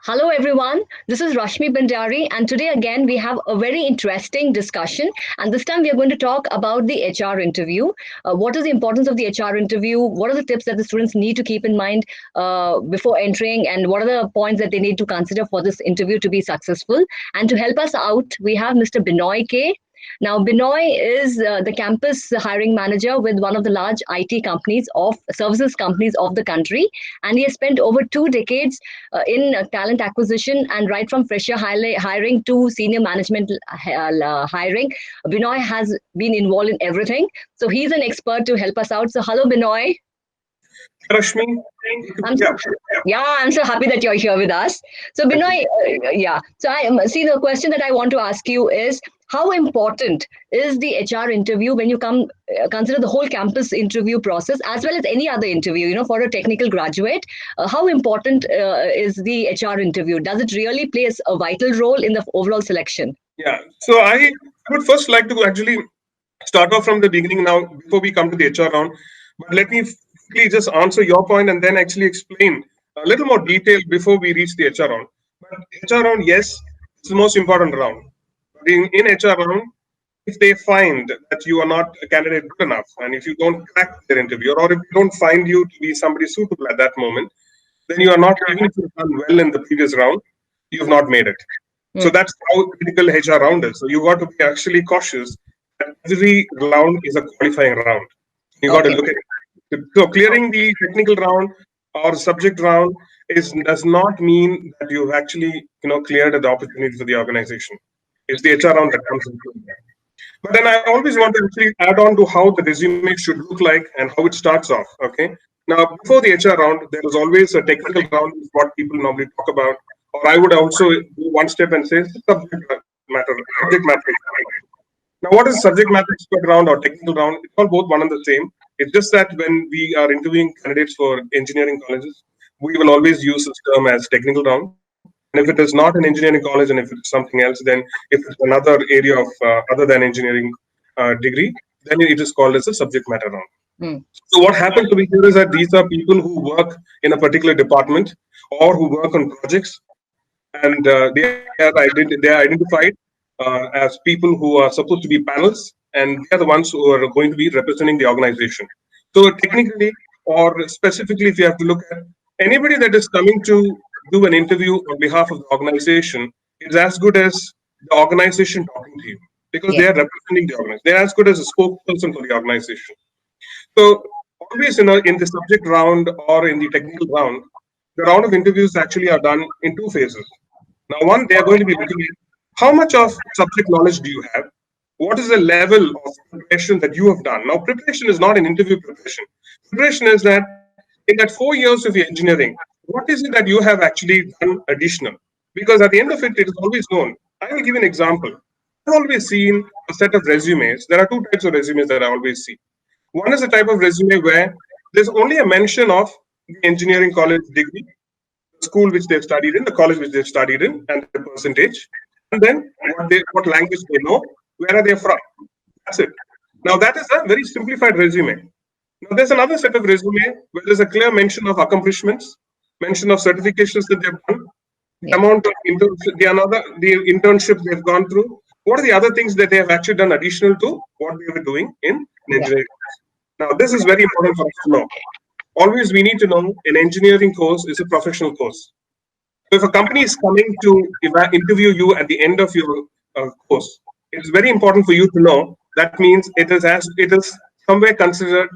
Hello, everyone. This is Rashmi Bandari, and today again we have a very interesting discussion. And this time we are going to talk about the HR interview. What is the importance of the HR interview? What are the tips that the students need to keep in mind before entering? And what are the points that they need to consider for this interview to be successful? And to help us out, we have Mr. Binoy K. Now, Binoy is the campus hiring manager with one of the large IT companies of services companies of the country, and he has spent over 2 decades in talent acquisition and right from fresher hiring to senior management hiring. Binoy has been involved in everything, so he's an expert to help us out. So, hello, Binoy. Rashmi, I'm yeah, so, yeah, I'm so happy that you're here with us. So, thank you. Binoy, yeah. So, I see the question that I want to ask you is how important is the HR interview when you come consider the whole campus interview process as well as any other interview? For a technical graduate, how important is the HR interview? Does it really play a vital role in the overall selection? Yeah, so I would first like to actually start off from the beginning now before we come to the HR round. But let me quickly just answer your point and then actually explain a little more detail before we reach the HR round. But HR round, yes, it's the most important round. But in HR round, if they find that you are not a candidate good enough, and if you don't crack their interview, or if they don't find you to be somebody suitable at that moment, then you are not, even if you've done well in the previous round, you've not made it. So Mm. that's how critical HR round is. So you got to be actually cautious that every round is a qualifying round. You got to Okay. look at it. So clearing the technical round or subject round does not mean that you've actually cleared the opportunity for the organization. It's the HR round that comes into it. But then I always want to actually add on to how the resume should look like and how it starts off. Okay. Now, before the HR round, there is always a technical round, is what people normally talk about. Or I would also do one step and say subject matter expert. Now, what is subject matter expert round or technical round? It's all both one and the same. It's just that when we are interviewing candidates for engineering colleges, we will always use this term as technical round. And if it is not an engineering college and if it's something else, then if it's another area of other than engineering degree, then it is called as a subject matter round. Mm. So what happens to be here is that these are people who work in a particular department or who work on projects, and they are identified as people who are supposed to be panels, and they are the ones who are going to be representing the organization. So technically, or specifically, if you have to look at anybody that is coming to do an interview on behalf of the organization, is as good as the organization talking to you because Yeah. they are representing the organization. They're as good as a spokesperson for the organization. So always in the subject round or in the technical round, the round of interviews actually are done in two phases. Now, one, they are going to be looking at how much of subject knowledge do you have? What is the level of preparation that you have done? Now, preparation is not an interview preparation. Preparation is that in that 4 years of your engineering, what is it that you have actually done additional? Because at the end of it, it is always known. I will give you an example. I've always seen a set of resumes. There are two types of resumes that I always see. One is a type of resume where there's only a mention of the engineering college degree, the school which they've studied in, the college which they've studied in, and the percentage, and then what language they know, where are they from. That's it. Now that is a very simplified resume. Now there's another set of resume where there's a clear mention of accomplishments, mention of certifications that they've done, the Yeah. amount of the internships they've gone through. What are the other things that they have actually done additional to what they were doing in Yeah. engineering? Now this is very important for us to know. Always we need to know an engineering course is a professional course. So if a company is coming to interview you at the end of your course, it's very important for you to know that means it is somewhere considered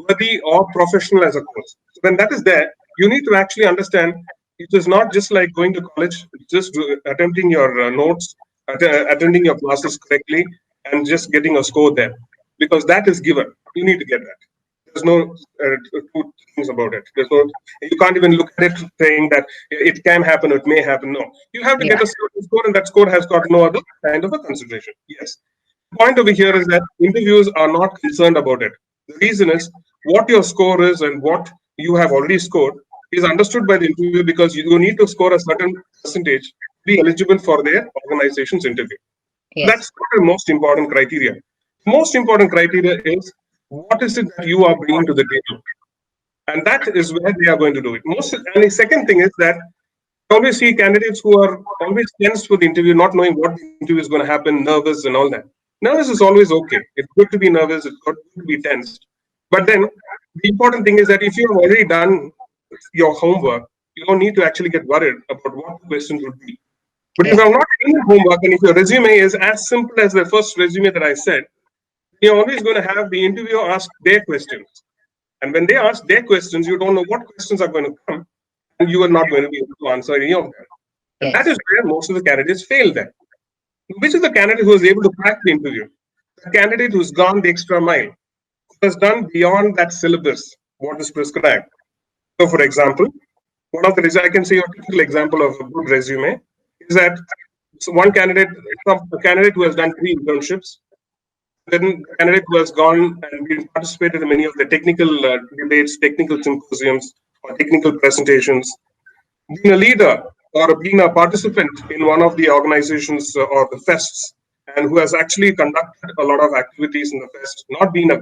worthy or professional as a course. So when that is there, you need to actually understand it is not just like going to college, just attempting your notes, attending your classes correctly, and just getting a score there, because that is given. You need to get that. There's no two things about it. There's no, you can't even look at it saying that it can happen, it may happen. No, you have to Yeah. get a certain score, and that score has got no other kind of a consideration. Yes. The point over here is that interviews are not concerned about it. The reason is what your score is and what you have already scored is understood by the interview because you need to score a certain percentage to be eligible for their organization's interview. Yes. That's not the most important criteria. The most important criteria is what is it that you are bringing to the table, and that is where they are going to do it. And the second thing is that I always see candidates who are always tense for the interview, not knowing what the interview is going to happen, nervous and all that. Nervous is always okay. It's good to be nervous. It's good to be tensed. But then the important thing is that if you have already done your homework, you don't need to actually get worried about what the questions would be. But if Yes. you have not done your homework and if your resume is as simple as the first resume that I said, you're always going to have the interviewer ask their questions. And when they ask their questions, you don't know what questions are going to come, and you are not going to be able to answer any of them. And that Yes. is where most of the candidates fail then. Which is the candidate who is able to crack the interview? The candidate who's gone the extra mile, who has done beyond that syllabus, what is prescribed. So, for example, one of the I can say a typical example of a good resume is that one candidate, a candidate who has done 3 internships, then the candidate who has gone and been participated in many of the technical debates, technical symposiums, or technical presentations, being a leader or being a participant in one of the organizations or the fests, and who has actually conducted a lot of activities in the fest, not being a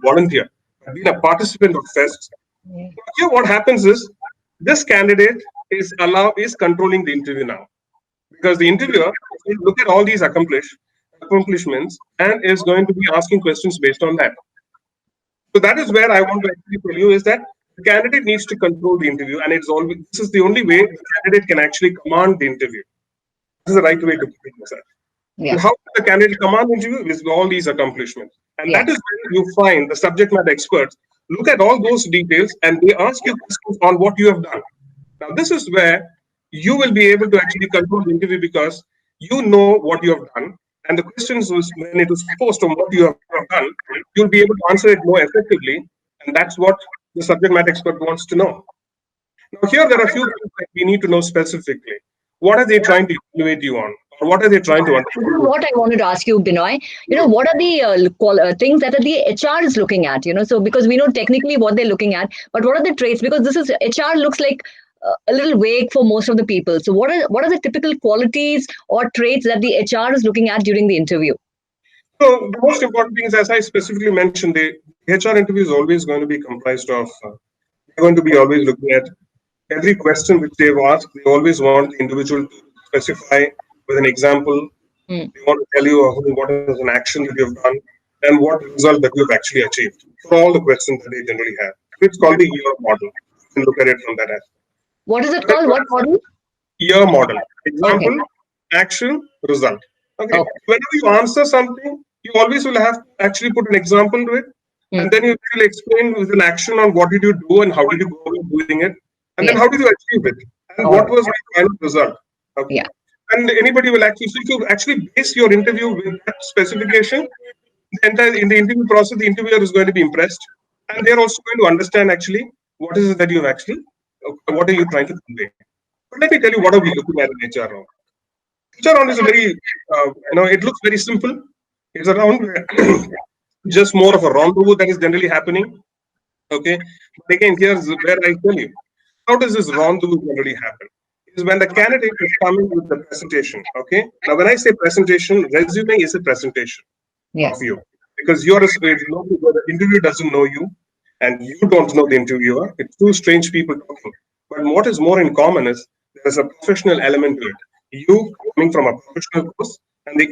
volunteer, but being a participant of fests. Yeah. Here, what happens is this candidate is controlling the interview now, because the interviewer will look at all these accomplishments and is going to be asking questions based on that. So that is where I want to actually tell you is that the candidate needs to control the interview, and this is the only way the candidate can actually command the interview. This is the right way to put it, sir. Yeah. And how does the candidate command the interview? With all these accomplishments, and Yeah. that is where you find the subject matter experts look at all those details and they ask you questions on what you have done. Now, this is where you will be able to actually control the interview because you know what you have done, and the questions when it is posed on what you have done, you'll be able to answer it more effectively, and that's what the subject matter expert wants to know. Now, here there are a few things that we need to know specifically. What are they trying to evaluate you on, or what are they trying to This is understand? what I wanted to ask you, Binoy. What are the things that the HR is looking at? So because we know technically what they're looking at, but what are the traits? Because this is HR looks like a little vague for most of the people. So what are the typical qualities or traits that the HR is looking at during the interview? So the most important thing is, as I specifically mentioned, the HR interview is always going to be comprised of. They're going to be always looking at every question which they've asked. They always want the individual to specify with an example. Hmm. They want to tell you what is an action that you've done and what result that you've actually achieved for all the questions that they generally have. It's called the year model. You can look at it from that aspect. What is it And then called? What model? year model. Okay. Example, action, result. Okay. Okay. Whenever you answer something, you always will have to actually put an example to it. Hmm. And then you will explain with an action on what did you do and how did you go about doing it. And then Yes. how did you achieve it? And All what right. was the final result? Okay. Yeah. And anybody will actually, so if you actually base your interview with that specification, in the interview process, the interviewer is going to be impressed. And they're also going to understand actually what is it that you've actually, what are you trying to convey. But let me tell you, what are we looking at in HR round? HR round is a very, it looks very simple. It's a round where just more of a rendezvous that is generally happening. Okay. But again, here's where I tell you, how does this rendezvous generally happen? Is when the candidate is coming with the presentation. Okay. Now, when I say presentation, resume is a presentation of Yes. you because the interviewer doesn't know you and you don't know the interviewer. It's two strange people talking. But what is more in common is there's a professional element to it. You coming from a professional course, and the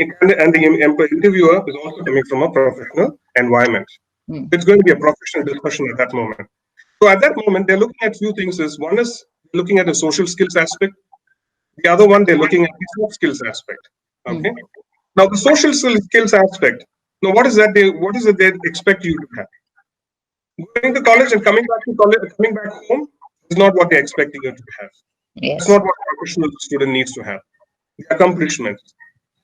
interviewer is also coming from a professional environment. Hmm. It's going to be a professional discussion at that moment. So at that moment, they're looking at few things. Is one is looking at the social skills aspect. The other one, they're looking at the soft skills aspect. Hmm. Okay. Now, the social skills aspect. Now, what is that? What is it they expect you to have? Going to college and coming back to college, coming back home is not what they're expecting you to have. That's Yes. not what a professional student needs to have. The accomplishments.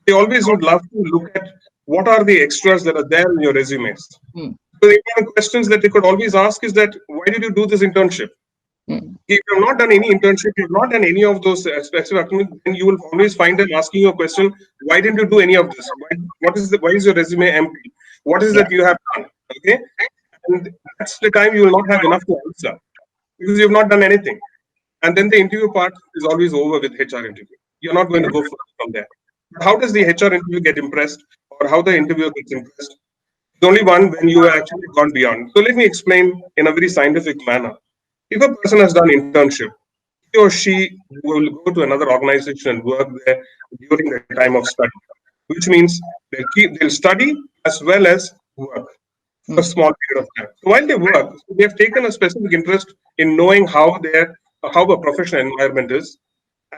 They always would love to look at what are the extras that are there in your resumes. Hmm. So the important questions that they could always ask is that why did you do this internship? Hmm. If you have not done any internship, you've not done any of those specific activities, then you will always find them asking you a question: why didn't you do any of this? Why is your resume empty? What is Yeah. that you have done? Okay, and that's the time you will not have enough to answer because you have not done anything. And then the interview part is always over with HR interview. You're not going to go further from there. But how does the HR interview get impressed, or how the interviewer gets impressed? It's only one when you have actually gone beyond. So let me explain in a very scientific manner. If a person has done internship, he or she will go to another organization and work there during the time of study, which means they'll study as well as work for a Mm. small period of time. So while they work, they have taken a specific interest in knowing how a professional environment is,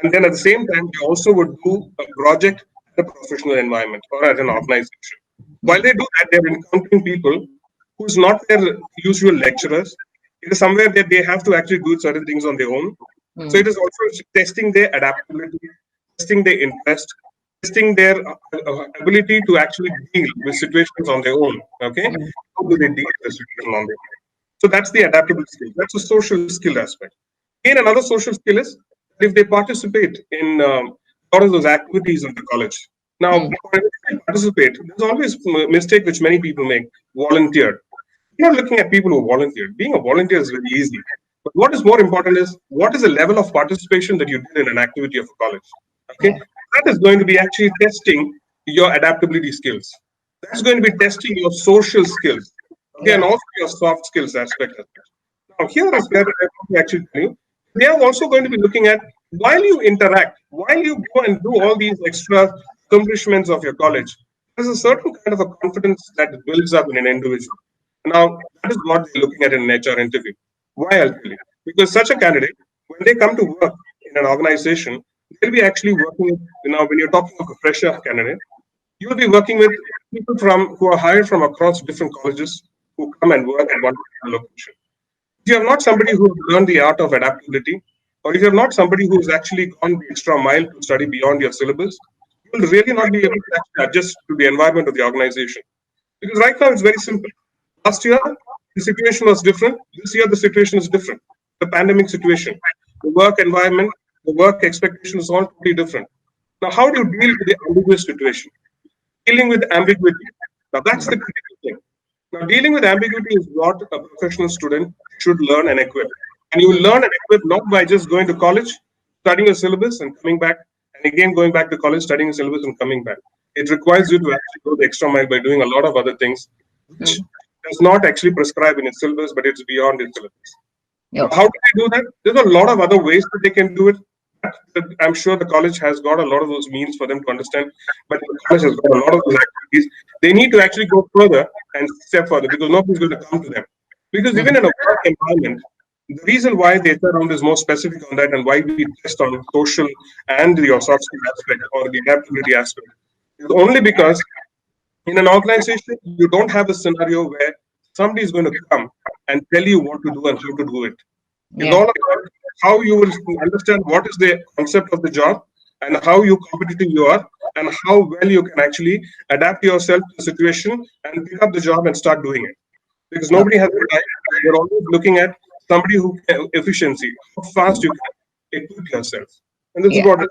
and then at the same time, they also would do a project at a professional environment or at an organization. While Mm. they do that, they're encountering people who's not their usual lecturers. It is somewhere that they have to actually do certain things on their own. So Mm. it is also testing their adaptability, testing their interest, testing their ability to actually deal with situations on their own. Okay, Mm. how do they deal with the situation on their own? So that's the adaptable skill. That's a social skill aspect. Again, another social skill is that if they participate in a lot of those activities in the college. Now, Mm. when they participate, there's always a mistake which many people make: volunteer. You're not looking at people who volunteered. Being a volunteer is very easy. But what is more important is what is the level of participation that you did in an activity of a college. Okay, Yeah. that is going to be actually testing your adaptability skills. That's going to be testing your social skills. Okay, and Yeah. also your soft skills aspect as well. Now, here is where I want to actually tell you. They are also going to be looking at while you interact, while you go and do all these extra accomplishments of your college, there's a certain kind of a confidence that builds up in an individual. Now, that is what they're looking at in an HR interview. Why, I'll tell you. Because such a candidate, when they come to work in an organization, they'll be actually working, when you're talking of a fresher candidate, you'll be working with people who are hired from across different colleges who come and work at one particular location. If you have not somebody who has learned the art of adaptability, or if you have not somebody who has actually gone the extra mile to study beyond your syllabus, you will really not be able to actually adjust to the environment of the organization. Because right now it's very simple. Last year, the situation was different. This year, the situation is different. The pandemic situation, the work environment, the work expectation is all totally different. Now, how do you deal with the ambiguous situation? Dealing with ambiguity. Now, that's the critical thing. Now, dealing with ambiguity is what a professional student should learn and equip. And you will Mm. learn and equip not by just going to college, studying a syllabus, and coming back, and again going back to college, studying a syllabus, and coming back. It requires you to actually go the extra mile by doing a lot of other things, which Mm. does not actually prescribe in its syllabus, but it's beyond its syllabus. Now, Okay. how do they do that? There's a lot of other ways that they can do it. I'm sure the college has got a lot of those means for them to understand, but the college has got a lot of those activities. They need to actually go further and step further because nobody's going to come to them. Because Mm. even in a work environment, the reason why the HR round is more specific on that and why we test on social and the soft skill aspect or the adaptability aspect is only because in an organization, you don't have a scenario where somebody is going to come and tell you what to do and how to do it. It's Yeah. all about how you will understand what is the concept of the job and how you competitive you are and how well you can actually adapt yourself to the situation and pick up the job and start doing it. Because nobody Okay. has the time. You're always looking at somebody who can efficiency, how fast you can equip yourself. And this is Yeah. what this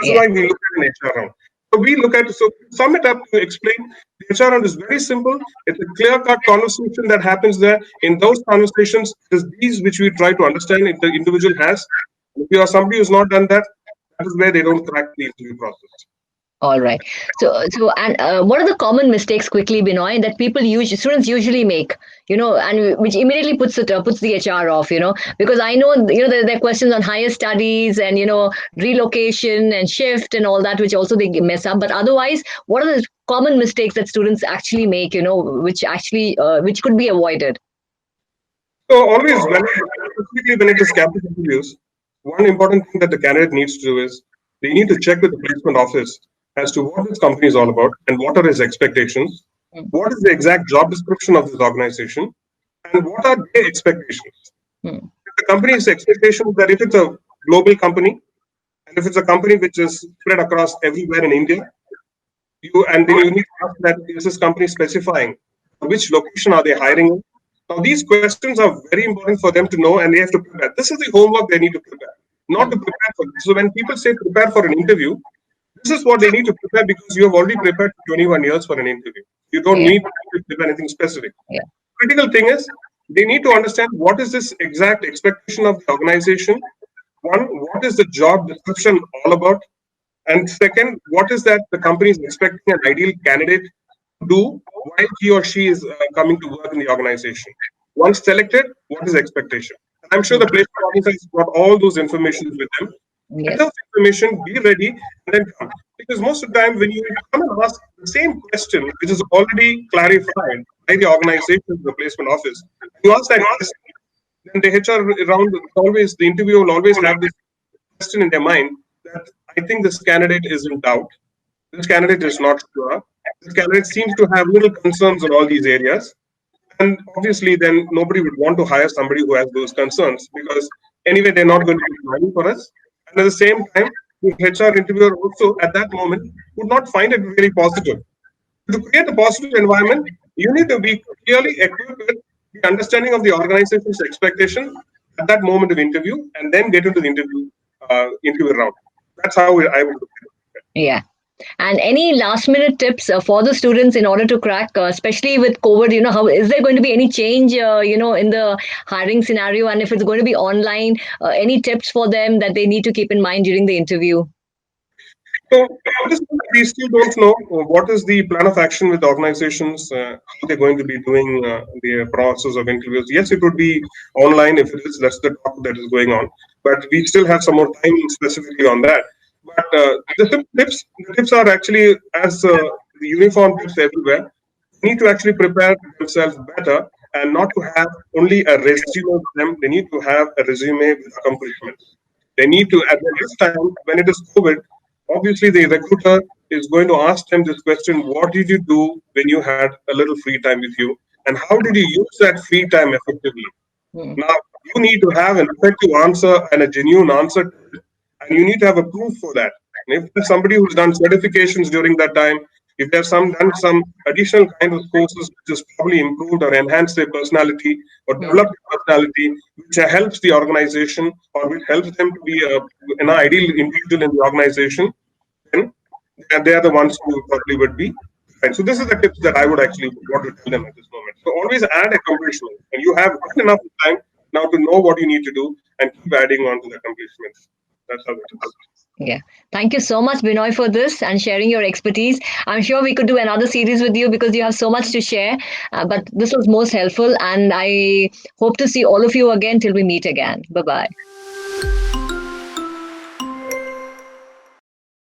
is Yeah. why we look at an HR round. So we look at so to sum it up to explain the HR round is very simple. It's a clear-cut conversation that happens there. In those conversations, it is these which we try to understand if the individual has. If you are somebody who's not done that, that is where they don't crack the interview process. All right. And what are the common mistakes quickly, Binoy, that students usually make, and which immediately puts the HR off, because I know, there are questions on higher studies and, relocation and shift and all that, which also they mess up. But otherwise, what are the common mistakes that students actually make, which could be avoided? So always, specifically when it is campus interviews, one important thing that the candidate needs to do is they need to check with the placement office as to what this company is all about and what are his expectations, Mm. what is the exact job description of this organization, and what are their expectations. Mm. If the company's expectations that if it's a global company and if it's a company which is spread across everywhere in India, then you need to ask that is this company specifying which location are they hiring in? Now these questions are very important for them to know and they have to prepare. This is the homework they need to prepare, not to Mm. prepare for. So when people say prepare for an interview, this is what they need to prepare because you have already prepared for 21 years for an interview. You don't Yeah. need to prepare anything specific. Yeah. Critical thing is they need to understand what is this exact expectation of the organization. One, what is the job description all about? And second, what is that the company is expecting an ideal candidate to do while he or she is coming to work in the organization? Once selected, what is the expectation? I'm sure the placement officer has got all those information with them. Get Yes. those information, be ready, and then come. Because most of the time, when you come and ask the same question, which is already clarified by the organization, the placement office, you ask that question, then the HR round always, the interviewer will always have this question in their mind that I think this candidate is in doubt. This candidate is not sure. This candidate seems to have little concerns on all these areas. And obviously, then nobody would want to hire somebody who has those concerns because anyway, they're not going to be money for us. And at the same time, the HR interviewer also at that moment would not find it very positive. To create a positive environment, you need to be clearly equipped with the understanding of the organization's expectation at that moment of interview, and then get into the interview round. That's how I would look at it. Yeah. And any last minute tips for the students in order to crack, especially with COVID, how is there going to be any change, in the hiring scenario? And if it's going to be online, any tips for them that they need to keep in mind during the interview? So at this point, we still don't know what is the plan of action with organizations, how they're going to be doing the process of interviews. Yes, it would be online if it is. That's the talk that is going on. But we still have some more time specifically on that. But the tips are actually as the uniform tips everywhere. They need to actually prepare themselves better and not to have only a resume with them. They need to have a resume with accomplishments. They need to, at this time, when it is COVID, obviously the recruiter is going to ask them this question: what did you do when you had a little free time with you? And how did you use that free time effectively? Hmm. Now, you need to have an effective answer and a genuine answer, and you need to have a proof for that. And if there's somebody who's done certifications during that time, if there's done some additional kind of courses which has probably improved or enhanced their personality or Hmm. developed their personality, which helps the organization or which helps them to be an ideal individual in the organization, then they are the ones who probably would be. And so this is the tips that I would actually want to tell them at this moment. So always add accomplishments, and you have got enough time now to know what you need to do and keep adding on to the accomplishments. That's how it is. Yeah. Thank you so much, Binoy, for this and sharing your expertise. I'm sure we could do another series with you because you have so much to share. But this was most helpful, and I hope to see all of you again till we meet again. Bye bye.